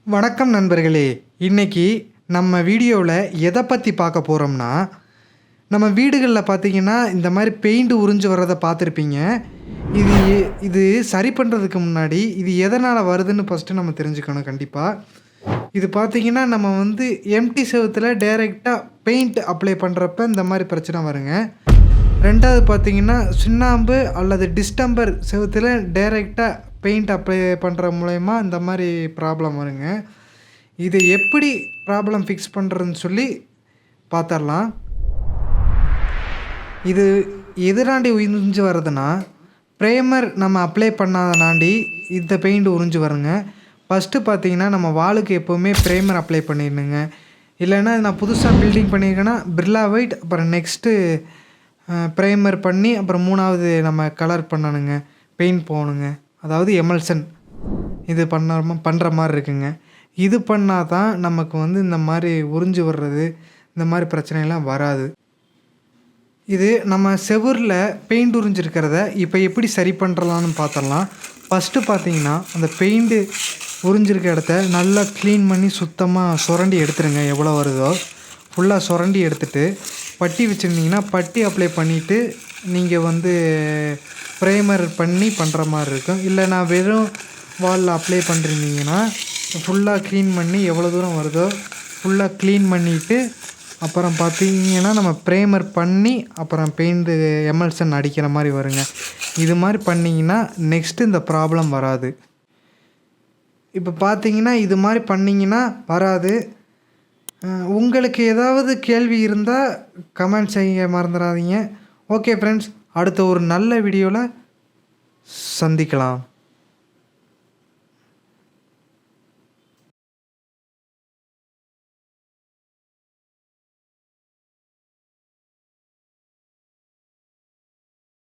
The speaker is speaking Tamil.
வணக்கம் நண்பர்களே. இன்னைக்கு நம்ம வீடியோவில் எதை பற்றி பார்க்க போகிறோம்னா, நம்ம வீடுகளில் பார்த்தீங்கன்னா இந்த மாதிரி பெயிண்ட் உறிஞ்சு வர்றதை பார்த்துருப்பீங்க. இது இது சரி பண்ணுறதுக்கு முன்னாடி இது எதனால் வருதுன்னு ஃபஸ்ட்டு நம்ம தெரிஞ்சுக்கணும் கண்டிப்பாக. இது பார்த்தீங்கன்னா நம்ம எம்டி செவுத்தில் டைரெக்டாக பெயிண்ட் அப்ளை பண்ணுறப்ப இந்த மாதிரி பிரச்சனை வருங்க. ரெண்டாவது பார்த்தீங்கன்னா சுண்ணாம்பு அல்லது டிஸ்டம்பர் செவுத்தில் டைரெக்டாக பெயிண்ட் அப்ளை பண்ணுற மூலயமா இந்த மாதிரி ப்ராப்ளம் வருங்க. இதை எப்படி ப்ராப்ளம் ஃபிக்ஸ் பண்ணுறதுன்னு சொல்லி பார்த்துடலாம். இது எதிராண்டி உறிஞ்சு வர்றதுன்னா, ப்ரைமர் நம்ம அப்ளை பண்ணாதனாண்டி இந்த பெயிண்ட் உறிஞ்சு வருங்க. ஃபஸ்ட்டு பார்த்தீங்கன்னா நம்ம வாலுக்கு எப்போவுமே ப்ரைமர் அப்ளை பண்ணிடணுங்க. இல்லைன்னா நான் புதுசாக பில்டிங் பண்ணியிருக்கேன்னா பிர்லா ஒயிட், அப்புறம் நெக்ஸ்ட்டு ப்ரைமர் பண்ணி அப்புறம் மூணாவது நம்ம கலர் பண்ணணுங்க, பெயிண்ட் போகணுங்க. அதாவது எமல்சன் இது பண்ணுற மாதிரி இருக்குங்க. இது பண்ணால் தான் நமக்கு இந்த மாதிரி உறிஞ்சு வர்றது, இந்த மாதிரி பிரச்சனைலாம் வராது. இது நம்ம செவுரில் பெயிண்ட் உறிஞ்சிருக்கிறத இப்போ எப்படி சரி பண்ணுறலான்னு பார்த்துடலாம். ஃபஸ்ட்டு பார்த்தீங்கன்னா அந்த பெயிண்ட்டு உறிஞ்சிருக்க இடத்த நல்லா க்ளீன் பண்ணி சுத்தமாக சுரண்டி எடுத்துருங்க. எவ்வளோ வருதோ ஃபுல்லாக சுரண்டி எடுத்துகிட்டு பட்டி வச்சுருந்தீங்கன்னா பட்டி அப்ளை பண்ணிவிட்டு நீங்கள் ப்ரைமர் பண்ணி பண்ணுற மாதிரி இருக்கும். இல்லை நான் வெறும் வாலில் அப்ளை பண்ணிருந்தீங்கன்னா ஃபுல்லாக க்ளீன் பண்ணி எவ்வளோ தூரம் வருதோ ஃபுல்லாக க்ளீன் பண்ணிவிட்டு அப்புறம் பார்த்தீங்கன்னா நம்ம ப்ரைமர் பண்ணி அப்புறம் பெயிண்ட்டு எமல்சன் அடிக்கிற மாதிரி வருங்க. இது மாதிரி பண்ணிங்கன்னா நெக்ஸ்ட்டு இந்த ப்ராப்ளம் வராது. இப்போ பார்த்தீங்கன்னா இது மாதிரி பண்ணிங்கன்னா வராது. உங்களுக்கு ஏதாவது கேள்வி இருந்தால் கமெண்ட் செய்ய மறந்துடாதீங்க. ஓகே ஃப்ரெண்ட்ஸ், அடுத்த ஒரு நல்ல வீடியோவில் சந்திக்கலாம்.